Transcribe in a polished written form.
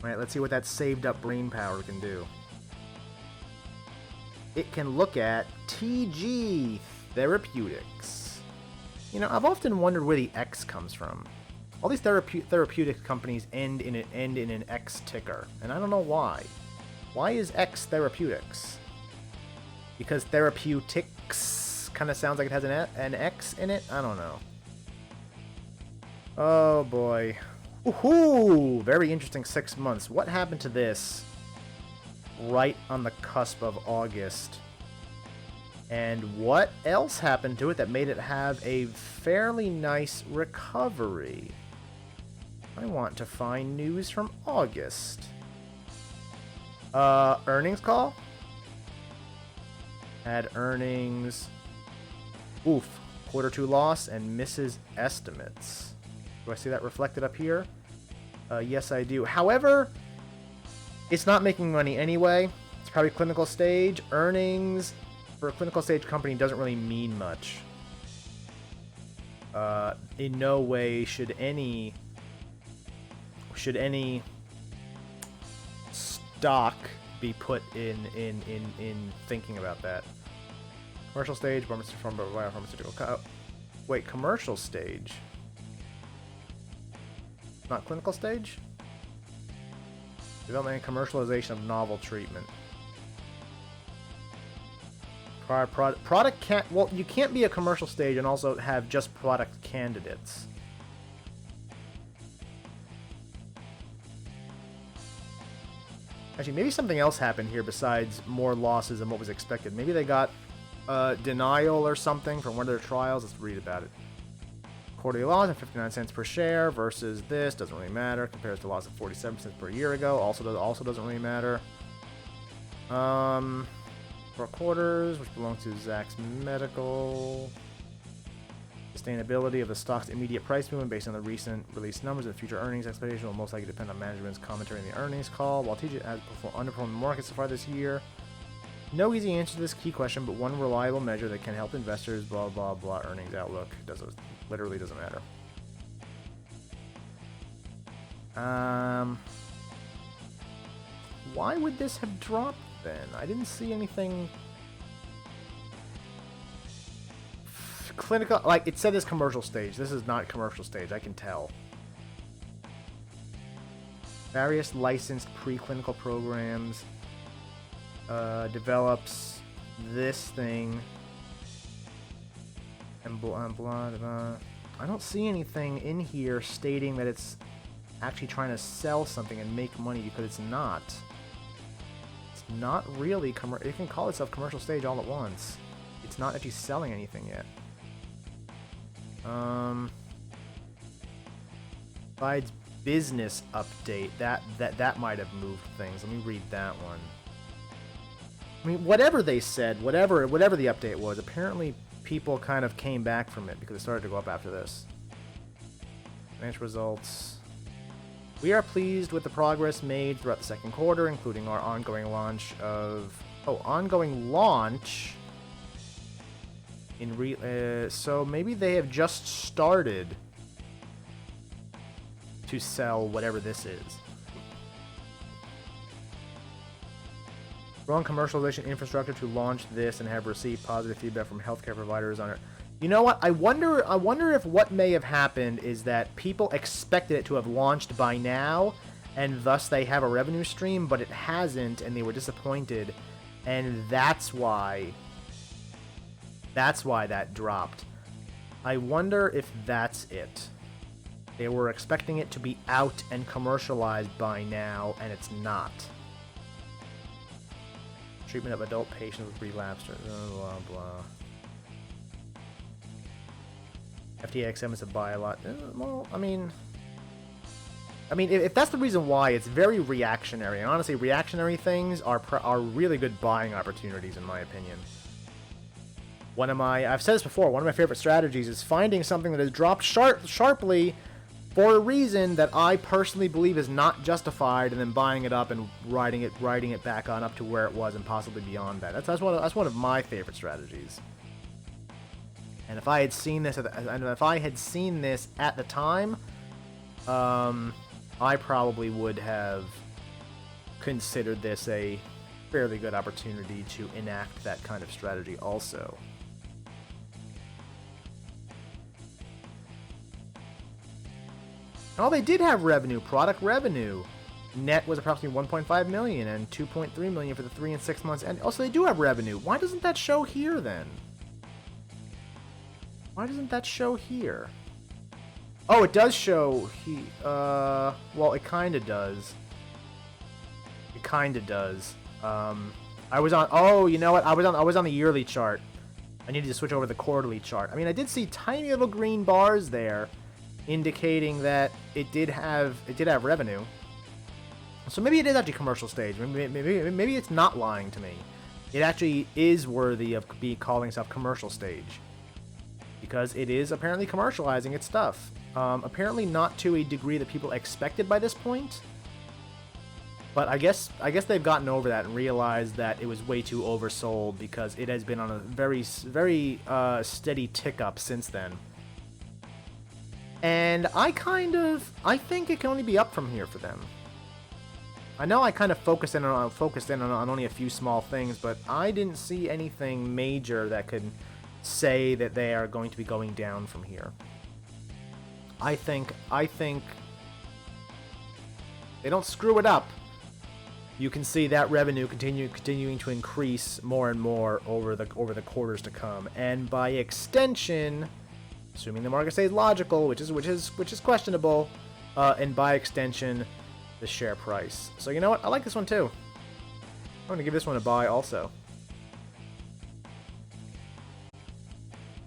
Alright, let's see what that saved up brain power can do. It can look at TG Therapeutics. You know, I've often wondered where the X comes from. All these therapeutic companies end in an X ticker, and I don't know why. Why is X Therapeutics? Because Therapeutics kind of sounds like it has an X in it? I don't know. Oh boy. Woohoo! Very interesting 6 months. What happened to this right on the cusp of August? And what else happened to it that made it have a fairly nice recovery? I want to find news from August. Earnings call? Had earnings. Oof. Q2 loss and misses estimates. Do I see that reflected up here? Yes, I do. However, it's not making money anyway. It's probably clinical stage. Earnings for a clinical stage company doesn't really mean much. In no way should any stock be put in thinking about that. Commercial stage, biopharmaceutical. Wait, commercial stage? Not clinical stage? Development and commercialization of novel treatment. Product can't. Well, you can't be a commercial stage and also have just product candidates. Actually, maybe something else happened here besides more losses than what was expected. Maybe they got denial or something from one of their trials. Let's read about it. Quarterly loss of 59 cents per share versus this doesn't really matter. Compares to loss of 47 cents per year ago. Also doesn't really matter. 4 quarters, which belongs to Zacks Medical. Sustainability of the stock's immediate price movement based on the recent released numbers and future earnings expectation will most likely depend on management's commentary in the earnings call. While TGTX has underperformed the market so far this year, no easy answer to this key question, but one reliable measure that can help investors. Blah blah blah. Earnings outlook literally doesn't matter. Why would this have dropped then? I didn't see anything. Clinical, like it said, is commercial stage. This is not commercial stage. I can tell. Various licensed preclinical programs. Develops this thing. And blah, blah, blah. I don't see anything in here stating that it's actually trying to sell something and make money, because it's not. It's not really it can call itself commercial stage all at once. It's not actually selling anything yet. Provides business update. That might have moved things. Let me read that one. I mean, whatever they said, whatever the update was, apparently people kind of came back from it because it started to go up after this. Financial results. We are pleased with the progress made throughout the second quarter, including our ongoing launch of... ongoing launch... so maybe they have just started to sell whatever this is. Strong commercialization infrastructure to launch this and have received positive feedback from healthcare providers on it. You know what? I wonder if what may have happened is that people expected it to have launched by now, and thus they have a revenue stream, but it hasn't, and they were disappointed, and that's why that dropped. I wonder if that's it. They were expecting it to be out and commercialized by now, and it's not. Treatment of adult patients with relapsed, blah, blah. FTXM is a buy a lot. Well, I mean, if that's the reason why, it's very reactionary. And honestly, reactionary things are really good buying opportunities, in my opinion. I've said this before, one of my favorite strategies is finding something that has dropped sharply for a reason that I personally believe is not justified, and then buying it up and riding it back on up to where it was and possibly beyond that. That's one of my favorite strategies. And if I had seen this at the time, I probably would have considered this a fairly good opportunity to enact that kind of strategy also. Oh, they did have revenue, product revenue. Net was approximately 1.5 million and 2.3 million for the 3 and 6 months. And also, they do have revenue. Why doesn't that show here then? Why doesn't that show here? Oh, it does show. Well, it kind of does. It kind of does. I was on. Oh, you know what? I was on the yearly chart. I needed to switch over to the quarterly chart. I mean, I did see tiny little green bars there, indicating that it did have revenue. So maybe it is actually commercial stage. Maybe it's not lying to me. It actually is worthy of calling itself commercial stage, because it is apparently commercializing its stuff. Apparently not to a degree that people expected by this point. But I guess they've gotten over that and realized that it was way too oversold, because it has been on a very steady tick up since then. And I think it can only be up from here for them. I know I kind of focused in on only a few small things, but I didn't see anything major that could say that they are going to be going down from here. I think they don't screw it up. You can see that revenue continuing to increase more and more over the quarters to come, and by extension, assuming the market stays logical, which is questionable, and by extension, the share price. So you know what? I like this one too. I'm gonna give this one a buy also.